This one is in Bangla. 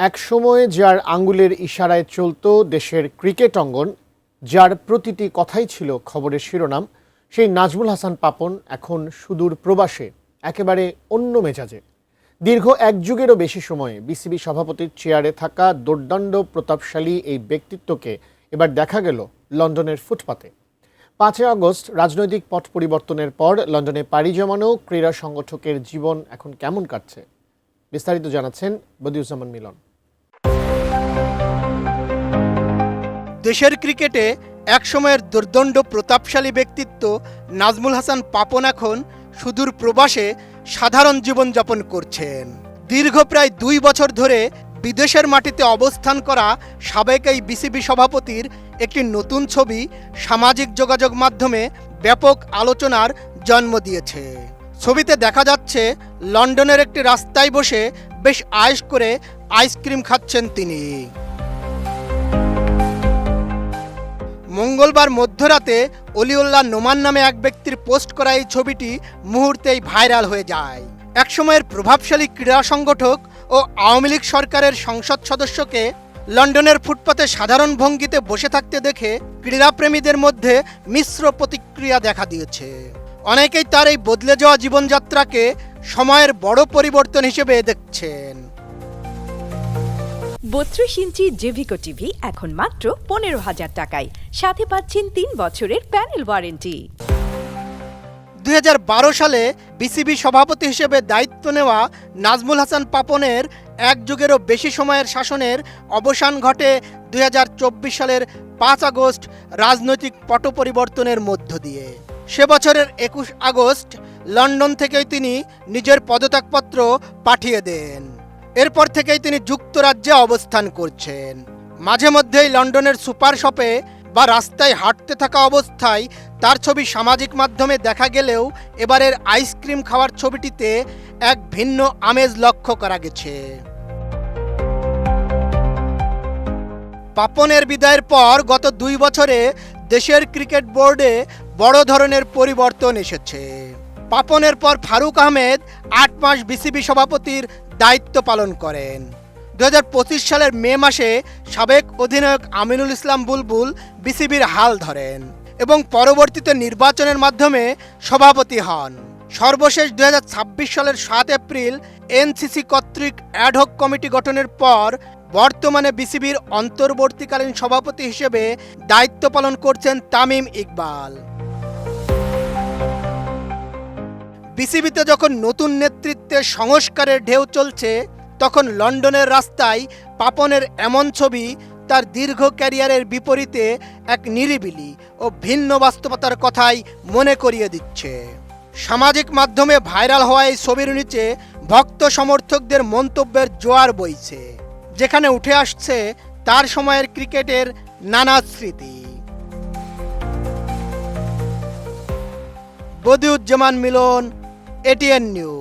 একসময় যার আঙ্গুলের ইশারায় চলত দেশের ক্রিকেট অঙ্গন, যার প্রতিটি কথাই ছিল খবরের শিরোনাম, সেই নাজমুল হাসান পাপন এখন সুদূর প্রবাসে, একেবারে অন্য মেজাজে। দীর্ঘ এক যুগেরও বেশি সময় বিসিবি সভাপতির চেয়ারে থাকা দুর্দণ্ড প্রতাপশালী এই ব্যক্তিত্বকে এবার দেখা গেল লন্ডনের ফুটপাতে। 5 আগস্ট রাজনৈতিক পট পরিবর্তনের পর লন্ডনে পাড়ি জমানো ক্রীড়া সংগঠকের জীবন এখন কেমন কাটছে, বিস্তারিত জানাচ্ছেন বদিউজ্জামান মিলন। দেশের ক্রিকেটে একসময়ের দুর্দণ্ড প্রতাপশালী ব্যক্তিত্ব নাজমুল হাসান পাপন এখন সুদূর প্রবাসে সাধারণ জীবনযাপন করছেন। দীর্ঘ প্রায় 2 বছর ধরে বিদেশের মাটিতে অবস্থান করা সাবেক এই বিসিবি সভাপতির একটি নতুন ছবি সামাজিক যোগাযোগ মাধ্যমে ব্যাপক আলোচনার জন্ম দিয়েছে। ছবিতে দেখা যাচ্ছে লন্ডনের একটি রাস্তায় বসে বেশ আয়েশ করে আইসক্রিম খাচ্ছেন তিনি। মঙ্গলবার মধ্যরাতে অলিউল্লাহ নোমান নামে এক ব্যক্তির পোস্ট করা এই ছবিটি মুহূর্তেই ভাইরাল হয়ে যায়। একসময়ের প্রভাবশালী ক্রীড়া সংগঠক ও আওয়ামী লীগ সরকারের সংসদ সদস্যকে লন্ডনের ফুটপাতে সাধারণ ভঙ্গিতে বসে থাকতে দেখে ক্রীড়াপ্রেমীদের মধ্যে মিশ্র প্রতিক্রিয়া দেখা দিয়েছে। অনেকেই তার এই বদলে যাওয়া জীবনযাত্রাকে সময়ের বড় পরিবর্তন হিসেবে দেখছেন। 32 ইঞ্চি জেভিকো টিভি এখন মাত্র 15,000 টাকায়, সাথে পাচ্ছেন 3 বছরের প্যানেল ওয়ারেন্টি। 2012 সালে বিসিবি সভাপতি হিসেবে দায়িত্ব নেওয়া নাজমুল হাসান পাপনের এক যুগেরও বেশি সময়ের শাসনের অবসান ঘটে 2024 সালের 5 আগস্ট রাজনৈতিক পট পরিবর্তনের মধ্য দিয়ে। সে বছরের 21 আগস্ট লন্ডন থেকেই তিনি নিজের পদত্যাগপত্র পাঠিয়ে দেন। এরপর থেকেই তিনি যুক্তরাজ্যে অবস্থান করছেন। মাঝে মধ্যেই লন্ডনের সুপার শপে বা রাস্তায় হাঁটতে থাকা অবস্থায় তার ছবি সামাজিক মাধ্যমে দেখা গেলেও এবারের আইসক্রিম খাওয়ার ছবিটিতে এক ভিন্ন আমেজ লক্ষ্য করা গেছে। পাপনের বিদায়ের পর গত 2 বছরে দেশের ক্রিকেট বোর্ডে বড় ধরনের পরিবর্তন এসেছে। পাপনের পর ফারুক আহমেদ 8 মাস বিসিবি সভাপতির দায়িত্ব পালন করেন। 2025 সালের মে মাসে সাবেক অধিনায়ক আমিনুল ইসলাম বুলবুল বিসিবির হাল ধরেন এবং পরবর্তীতে নির্বাচনের মাধ্যমে সভাপতি হন। সর্বশেষ 2026 সালের 7 এপ্রিল এনসিসি কর্তৃক অ্যাডহক কমিটি গঠনের পর বর্তমানে বিসিবির অন্তর্বর্তীকালীন সভাপতি হিসেবে দায়িত্ব পালন করছেন তামিম ইকবাল। বিসিবিতে যখন নতুন নেতৃত্বের সংস্কারের ঢেউ চলছে, তখন লন্ডনের রাস্তায় পাপনের এমন ছবি তার দীর্ঘ ক্যারিয়ারের বিপরীতে এক নিরিবিলি ও ভিন্ন বাস্তবতার কথাই মনে করিয়ে দিচ্ছে। সামাজিক মাধ্যমে ভাইরাল হওয়া এই ছবির নিচে ভক্ত সমর্থকদের মন্তব্যের জোয়ার বইছে, যেখানে উঠে আসছে তার সময়ের ক্রিকেটের নানা স্মৃতি। বদিউজ্জামান মিলন, এটিএন নিউজ।